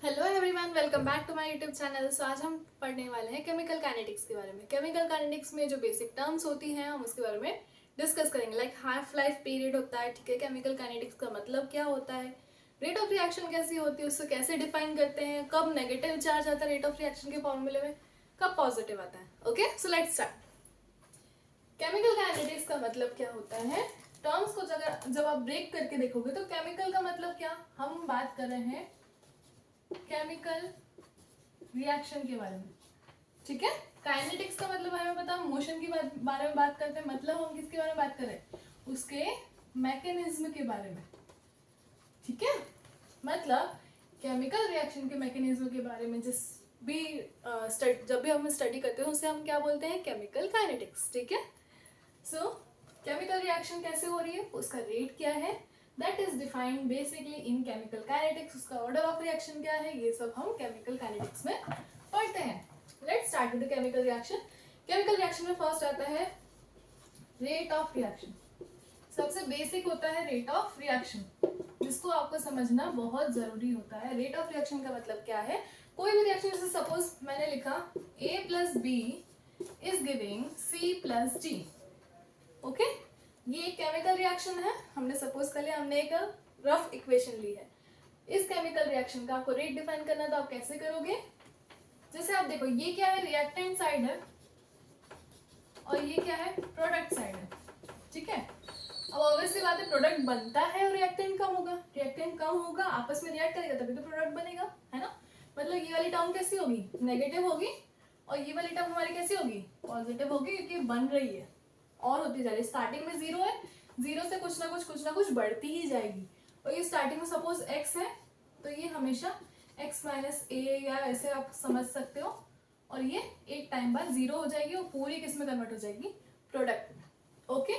Hello everyone, welcome back to my YouTube channel. So आज हम पढ़ने वाले हैं केमिकल काइनेटिक्स के बारे में। केमिकल काइनेटिक्स में जो बेसिक टर्म्स होती हैं हम उसके बारे में डिस्कस करेंगे। लाइक हाफ लाइफ पीरियड होता है, ठीक है। केमिकल काइनेटिक्स का मतलब क्या होता है, रेट ऑफ रिएक्शन कैसी होती है, उसको कैसे डिफाइन करते हैं, कब नेगेटिव चार्ज आता है रेट ऑफ रिएक्शन के फॉर्मूले में, कब पॉजिटिव आता है। Okay, so let's start. Chemical kinetics का मतलब क्या होता है, टर्म्स को जब आप ब्रेक करके देखोगे तो केमिकल का मतलब क्या, हम बात कर रहे हैं केमिकल रिएक्शन के बारे में, ठीक है। काइनेटिक्स का मतलब हमें पता, मोशन के बारे में बात करते हैं, मतलब हम किसके बारे में बात कर रहे हैं, उसके मैकेनिज्म के बारे में, ठीक है। मतलब केमिकल रिएक्शन के मैकेनिज्म के बारे में जब भी हम स्टडी करते हैं उसे हम क्या बोलते हैं, केमिकल काइनेटिक्स, ठीक है। सो केमिकल रिएक्शन कैसे हो रही है, उसका रेट क्या है, that is defined basically in chemical kinetics. उसका ऑर्डर ऑफ रिएक्शन क्या है, ये सब हम केमिकल काइनेटिक्स में पढ़ते हैं। Let's start with the chemical reaction. Chemical reaction में फर्स्ट आता है रेट ऑफ रिएक्शन। सबसे बेसिक होता है रेट ऑफ रिएक्शन, जिसको आपको समझना बहुत जरूरी होता है। रेट ऑफ रिएक्शन का मतलब क्या है, कोई भी रिएक्शन, जैसे सपोज मैंने लिखा A plus B is giving C plus D, okay. ये एक केमिकल रिएक्शन है, हमने सपोज कर लिया, हमने एक रफ इक्वेशन ली है। इस केमिकल रिएक्शन का आपको रेट डिफाइन करना, तो आप कैसे करोगे, जैसे आप देखो ये क्या है, रिएक्टेंट साइड है और ये क्या है, प्रोडक्ट साइड है, ठीक है। अब ऑब्वियसली बात है, प्रोडक्ट बनता है और रिएक्टेंट कम होगा, रिएक्टेंट कम होगा, आपस में रिएक्ट करेगा तभी तो प्रोडक्ट बनेगा, है ना। मतलब ये वाली टर्म कैसी होगी, नेगेटिव होगी, और ये वाली टर्म हमारी कैसी होगी, पॉजिटिव होगी, क्योंकि बन रही है और होती जा रही है। स्टार्टिंग में जीरो है, जीरो से कुछ ना कुछ बढ़ती ही जाएगी। और ये स्टार्टिंग में सपोज x है तो ये हमेशा x माइनस ए या ऐसे आप समझ सकते हो, और ये एक टाइम बाद जीरो हो जाएगी और पूरी किस में कन्वर्ट हो जाएगी, प्रोडक्ट में, ओके।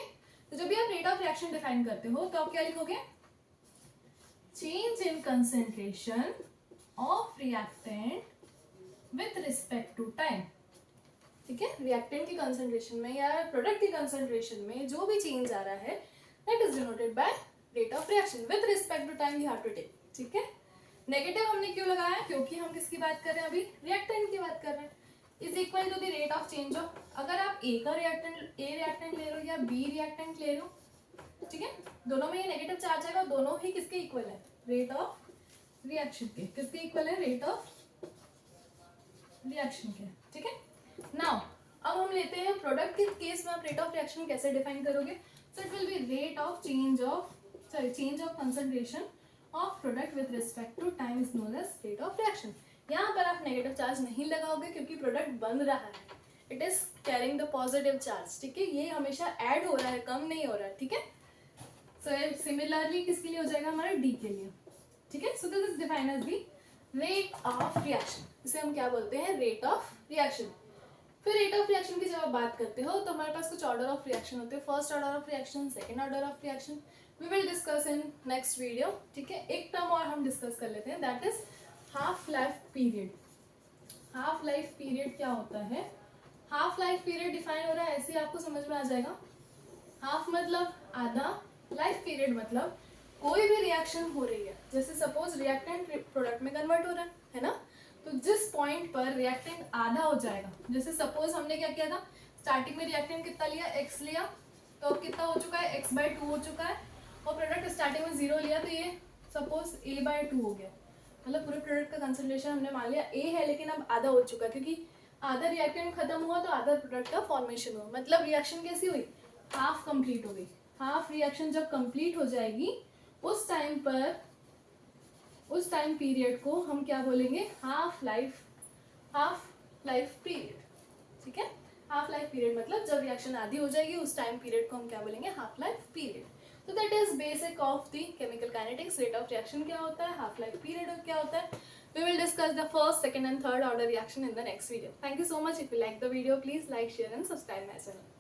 तो जब भी आप रेट ऑफ रिएक्शन डिफाइन करते हो तो आप क्या लिखोगे, change in concentration of reactant with respect to time, ठीक है। रिएक्टेंट की कंसंट्रेशन में या प्रोडक्ट की कंसंट्रेशन में जो भी चेंज आ रहा है, that is denoted by rate of reaction with respect to time, you have to take, ठीक है। नेगेटिव हमने क्यों लगाया, क्योंकि हम किसकी बात कर रहे हैं, अभी रिएक्टेंट की बात कर रहे हैं। Is equal to the rate of change of, अगर आप ए रिएक्टेंट ले लो या बी रिएक्टेंट ले लो, ठीक है, दोनों में ये नेगेटिव चार्ज आएगा, दोनों ही किसके इक्वल है, रेट ऑफ रिएक्शन के, किसके इक्वल है, रेट ऑफ रिएक्शन के, ठीक है। नाउ अब हम लेते हैं प्रोडक्ट के केस में आप रेट ऑफ रिएक्शन कैसे डिफाइन करोगे। So it will be rate of change of concentration of product with respect to time is known as rate of reaction. यहाँ पर आप नेगेटिव चार्ज नहीं लगाओगे क्योंकि प्रोडक्ट बन रहा है, it is carrying the positive charge, ठीक है। ये हमेशा ऐड हो रहा है, कम नहीं हो रहा है, ठीक है। सो सिमिलरली किसके लिए हो जाएगा, हमारा डी के लिए, ठीक है। So this is defined as the rate of reaction, इसे हम क्या बोलते हैं, रेट ऑफ रिएक्शन। फिर रेट ऑफ रिएक्शन की जब आप बात करते हो तो हमारे पास कुछ ऑर्डर ऑफ रिएक्शन होते हैं, first order of reaction, second order of reaction, we will discuss in next video, ठीक है। एक टर्म और हम डिस्कस कर लेते हैं, that is half life period. Half life period क्या होता है, हाफ लाइफ पीरियड डिफाइन हो रहा है, ऐसे आपको समझ में आ जाएगा। हाफ मतलब आधा, लाइफ पीरियड मतलब कोई भी रिएक्शन हो रही है, जैसे सपोज रिएक्टेंट प्रोडक्ट में कन्वर्ट हो रहा है ना, तो जिस पॉइंट पर रिएक्टेंट आधा हो जाएगा, जैसे सपोज हमने क्या किया था, स्टार्टिंग में रिएक्टेंट कितना लिया, x लिया, तो अब कितना हो चुका है, x/2 हो चुका है, और प्रोडक्ट स्टार्टिंग में 0 लिया तो ये सपोज a/2 हो गया। मतलब पूरे प्रोडक्ट का कंसंट्रेशन हमने मान लिया a है, लेकिन अब आधा हो चुका है, क्योंकि आधा रिएक्टेंट खत्म हुआ तो आधा प्रोडक्ट का फॉर्मेशन हुआ। मतलब रिएक्शन कैसी हुई, हाफ कंप्लीट हो गई। हाफ रिएक्शन जब कंप्लीट हो जाएगी उस टाइम पीरियड को हम क्या बोलेंगे, हाफ लाइफ पीरियड, ठीक है। हाफ लाइफ पीरियड मतलब जब रिएक्शन आधी हो जाएगी उस टाइम पीरियड को हम क्या बोलेंगे, हाफ लाइफ पीरियड। तो that is basic of the chemical kinetics. Rate of reaction क्या होता है, हाफ लाइफ पीरियड क्या होता है, we will discuss the first, second and third order reaction in the next video. Thank you so much. If you like the video, please like, share and subscribe my channel.